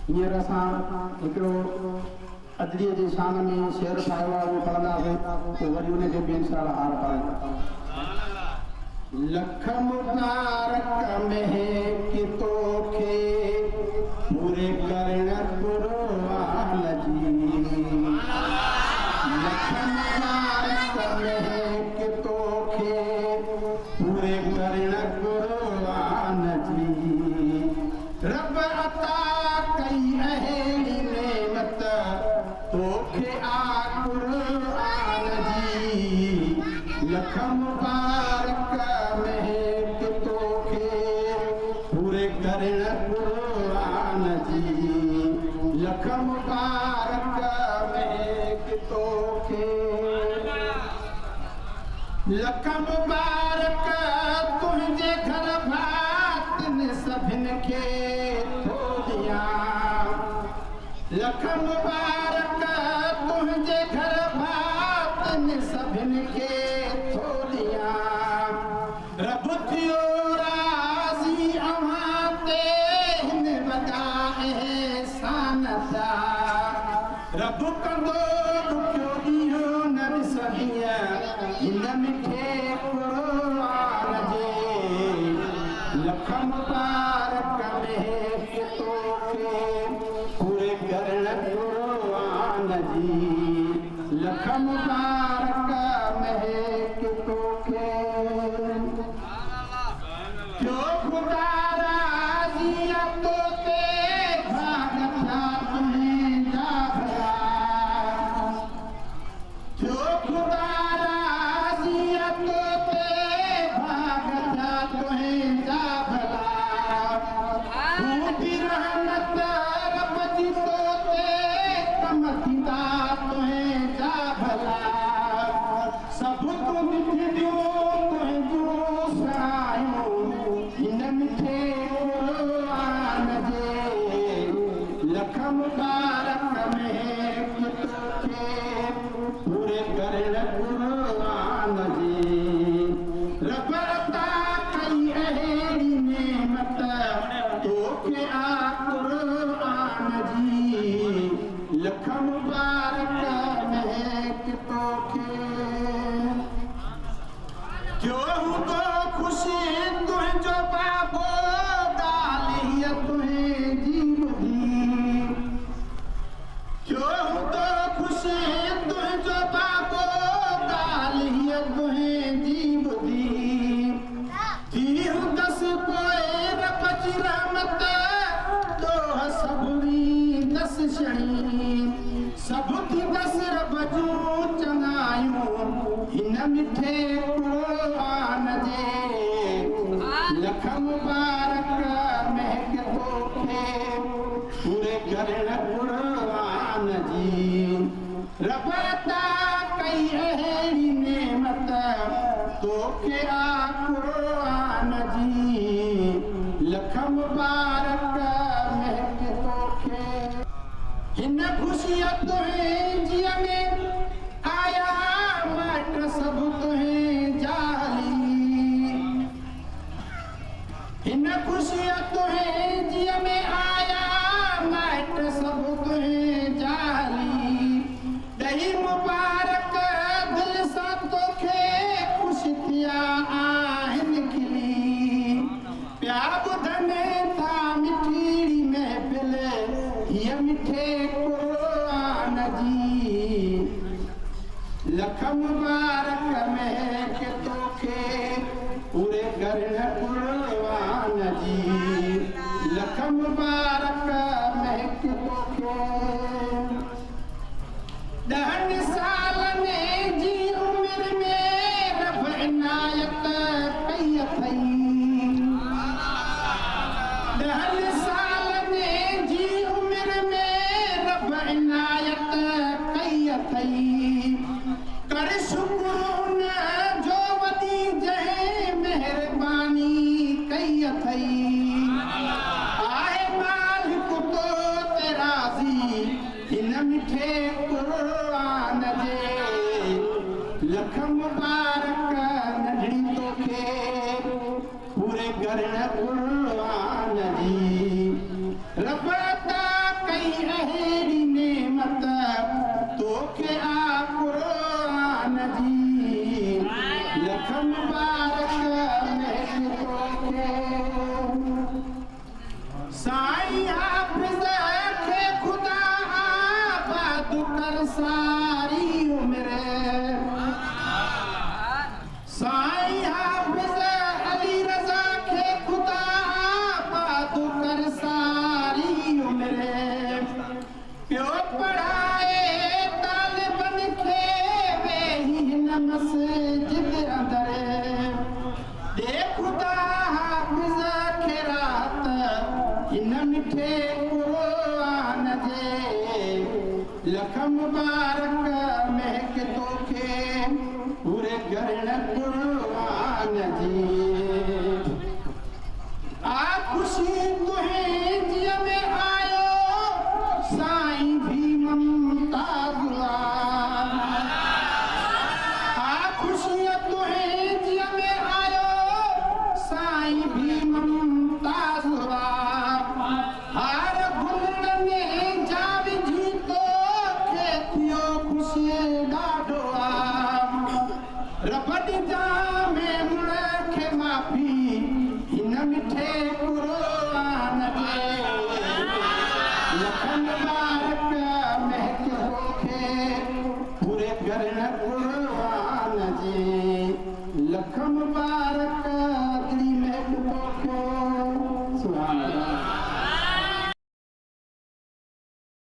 हींअर असां हिकिड़ो अदरीअ जी शान में शेर ठाहियो आहे, उहो पढ़ंदासीं, पोइ वरी उनखे बि इंशाअल्लाह हार पाईंदासीं। लख मुबारक महक तोखे पूरे करण कुर्बान जी, लख मुबारक महक तोखे पूरे करण कुर्बान जी। रब अता कई अहिड़ी नेमत तोखे आ कुर्बान जी, लख मुबारक महक तोखे पूरे करण कुर्बान जी, लख मुबारक महक तोखे। लख मुबारक तुंहिंजे घर भातिन सभिनि खे थोड़िया, लख मुबारक तुंहिंजे घर भातिन सभिनि खे थोड़िया। रब थियो राज़ी अव्हां ते हिन वॾा एहसान जा, रब कंदो ॾुखियो ॾींहुं न ॾिसंदीअ हिन मिठे कुर्बान जे, लख मुबारक महक तोखे पूरे करण कुर्बान जी, लख मुबारक महक तोखे। जो खुदा राज़ी तो ते भाग था तुंहिंजा भला, जो खुदा राज़ी तो ते भाग था तुंहिंजा भला। खूबी रहमत रब जी तो ते कम थींदा तुंहिंजा भला। सभु तूं मिठियूं तुंहिंजूं सायूं हिन मिठे कुर्बान जे, लख मुबारक महक तोखे पूरे करण कुर्बान जी। रब अता कई अहिड़ी नेमत तोखे आ कुर्बान जी, लख मुबारक महक तोखे। जो हूंदो ख़ुशी तुंहिंजो बाबो ॻाल्हि तुंहिंजी ॿुधी, जो हूंदो ख़ुशी तुंहिंजो बाबो ॻाल्हि तुंहिंजी ॿुधी। थी हूंदसि पोइ रब जी रहमत ॾोह सभु वींदसि शणी, सभु थींदसि रब जूं चङायूं हिन मिठे कुर्बान जे, लख मुबारक महक तोखे पूरे करण कुर्बान जी। रब अता कई अहिड़ी नेमत तोखे आ कुर्बान जी, लख मुबारक महक तोखे। हिन ख़ुशीअ तुंहिंजीअ में आया माइट सभु तुंहिंजा हली, हिन ख़ुशीअ तुंहिंजीअ में आया माइट सभु तुंहिंजा हली। ॾही मुबारक दिलि सां तोखे ख़ुशि थिया आहिनि खिली, पिया ॿुधनि था मिठड़ी महफ़िल हीअ मिठे कुर्बान जी, लख मुबारक महक तोखे पूरे करण कुर्बान जी, लख मुबारक महक तोखे। 10 सालनि जी उमिरि में रब इनायत कई अथई, 10 सालनि जी उमिरि में रब इनायत कई अथई। कर शुक्र उन जो वॾी जंहिं महिरबानी कई अथई। आहे मालिक तो ते राज़ी हिन मिठे कुर्बान जे, लख मुबारक नंढड़ी तोखे पूरे करण कुर्बान जी। सारी उम्र साईं हाफ़िज़ अली रज़ा खे खुदा आबाद कर सारी उम्र पियो पढ़ाए तालिबन खे वेही हिन मस्जिद अंदर दे खुदा हाफ़िज़ खे रात हिन मिठे क़ुरान जे लख मुबारक महक तोखे पूरे करण क़ुरान जी आ खुशी तुंहिंजीअ में आयो साईं भी मुमताज़ आ खुशी तुंहिंजीअ में आयो साईं भी मुमताज़ हर गुल में जा विझी तोखे थियो खुशी ॾाढो रब ॾिजा में मुण खे माफ़ी हिन मिठे क़ुरान जे लख मुबारक महक तोखे पूरे करण क़ुरान जे लख मुबारक